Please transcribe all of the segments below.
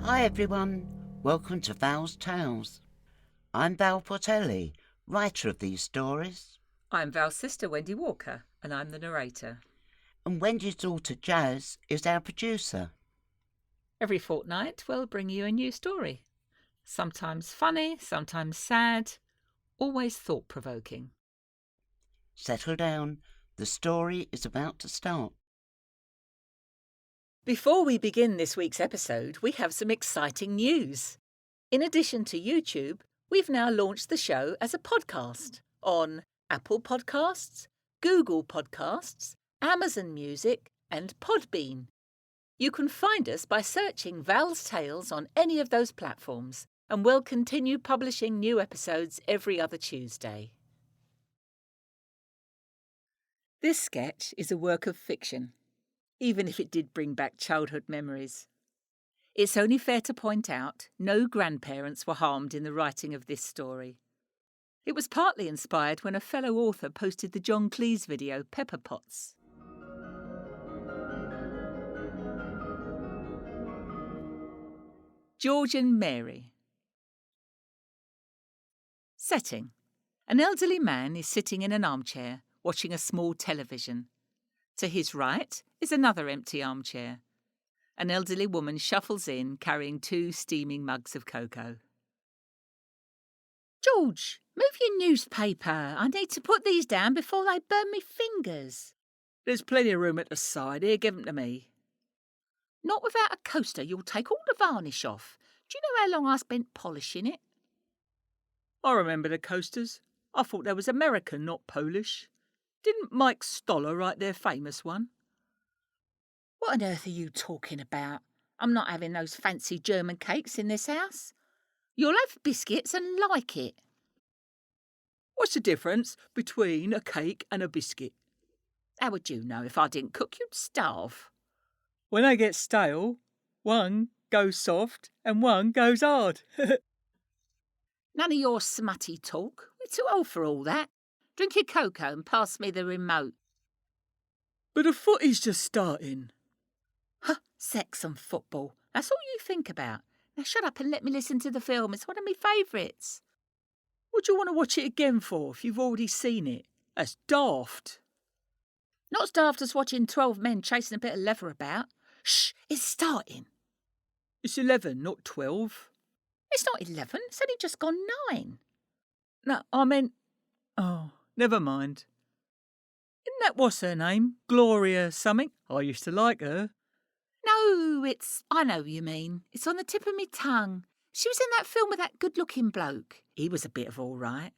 Hi everyone, welcome to Val's Tales. I'm Val Portelli, writer of these stories. I'm Val's sister, Wendy Walker, and I'm the narrator. And Wendy's daughter, Jazz, is our producer. Every fortnight, we'll bring you a new story. Sometimes funny, sometimes sad, always thought-provoking. Settle down, the story is about to start. Before we begin this week's episode, we have some exciting news. In addition to YouTube, we've now launched the show as a podcast on Apple Podcasts, Google Podcasts, Amazon Music, and Podbean. You can find us by searching Val's Tales on any of those platforms, and we'll continue publishing new episodes every other Tuesday. This sketch is a work of fiction, even if it did bring back childhood memories. It's only fair to point out no grandparents were harmed in the writing of this story. It was partly inspired when a fellow author posted the John Cleese video Pepper Potts. George and Mary. Setting. An elderly man is sitting in an armchair, watching a small television. To his right is another empty armchair. An elderly woman shuffles in, carrying 2 steaming mugs of cocoa. George, move your newspaper. I need to put these down before they burn me fingers. There's plenty of room at the side. Here, give 'em to me. Not without a coaster. You'll take all the varnish off. Do you know how long I spent polishing it? I remember the coasters. I thought they was American, not Polish. Didn't Mike Stoller write their famous one? What on earth are you talking about? I'm not having those fancy German cakes in this house. You'll have biscuits and like it. What's the difference between a cake and a biscuit? How would you know? If I didn't cook, you'd starve. When they get stale, one goes soft and one goes hard. None of your smutty talk. We're too old for all that. Drink your cocoa and pass me the remote. But the footy's just starting. Huh, sex and football. That's all you think about. Now shut up and let me listen to the film. It's one of my favourites. What do you want to watch it again for if you've already seen it? That's daft. Not as daft as watching 12 men chasing a bit of leather about. Shh, it's starting. It's 11, not 12. It's not 11, it's only just gone 9. No, I meant... Oh, never mind. Isn't that what's her name? Gloria something? I used to like her. No, I know what you mean. It's on the tip of my tongue. She was in that film with that good-looking bloke. He was a bit of all right.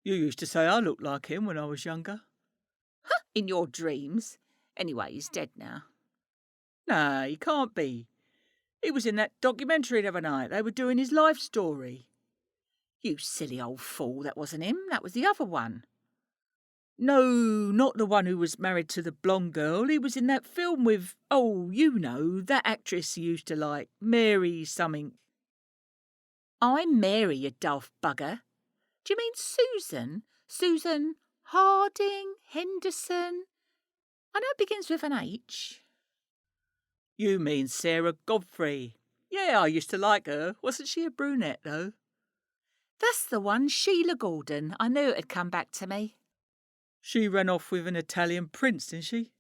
You used to say I looked like him when I was younger. Huh, in your dreams. Anyway, he's dead now. Nah, he can't be. He was in that documentary the other night. They were doing his life story. You silly old fool, that wasn't him. That was the other one. No, not the one who was married to the blonde girl. He was in that film with, oh, you know, that actress you used to like, Mary something. I'm Mary, you daft bugger. Do you mean Susan? Susan Harding, Henderson? I know it begins with an H. You mean Sarah Godfrey. Yeah, I used to like her. Wasn't she a brunette, though? That's the one, Sheila Gordon. I knew it'd come back to me. She ran off with an Italian prince, didn't she?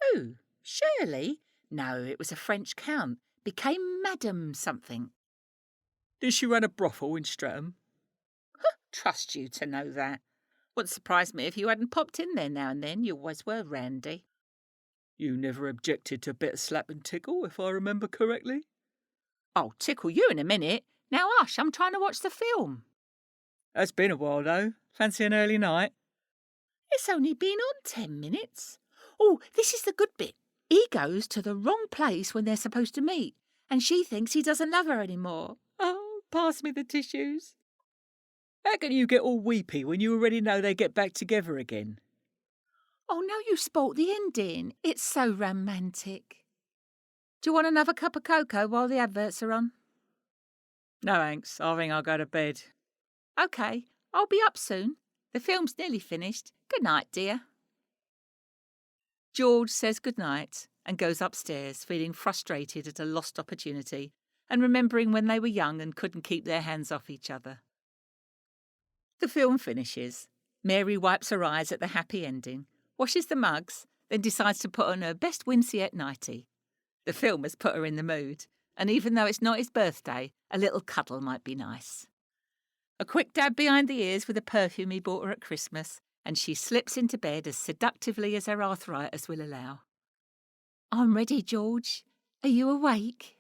Who? Shirley? No, it was a French count. Became Madame something. Did she run a brothel in Streatham? Trust you to know that. Wouldn't surprise me if you hadn't popped in there now and then. You always were, Randy. You never objected to a bit of slap and tickle, if I remember correctly. I'll tickle you in a minute. Now hush, I'm trying to watch the film. It's been a while, though. Fancy an early night? It's only been on 10 minutes. Oh, this is the good bit. He goes to the wrong place when they're supposed to meet, and she thinks he doesn't love her anymore. Oh, pass me the tissues. How can you get all weepy when you already know they get back together again? Oh, now you spoilt the ending. It's so romantic. Do you want another cup of cocoa while the adverts are on? No, thanks. I think I'll go to bed. OK, I'll be up soon. The film's nearly finished. Good night, dear. George says good night and goes upstairs, feeling frustrated at a lost opportunity and remembering when they were young and couldn't keep their hands off each other. The film finishes. Mary wipes her eyes at the happy ending, washes the mugs, then decides to put on her best Winsey nightie. The film has put her in the mood, and even though it's not his birthday, a little cuddle might be nice. A quick dab behind the ears with a perfume he bought her at Christmas, and she slips into bed as seductively as her arthritis will allow. "I'm ready, George. Are you awake?"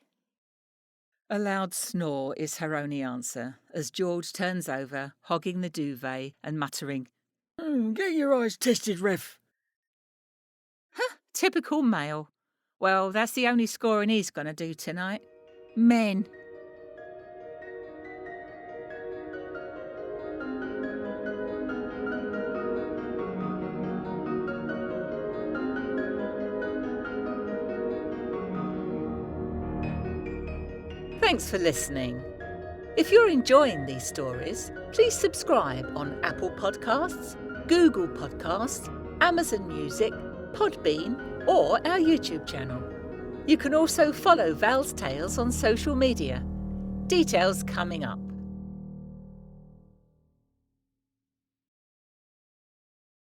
A loud snore is her only answer as George turns over, hogging the duvet and muttering, Get your eyes tested, Rev. Typical male. Well, that's the only scoring he's going to do tonight. Men. Thanks for listening. If you're enjoying these stories, please subscribe on Apple Podcasts, Google Podcasts, Amazon Music, Podbean, or our YouTube channel. You can also follow Val's Tales on social media. Details coming up.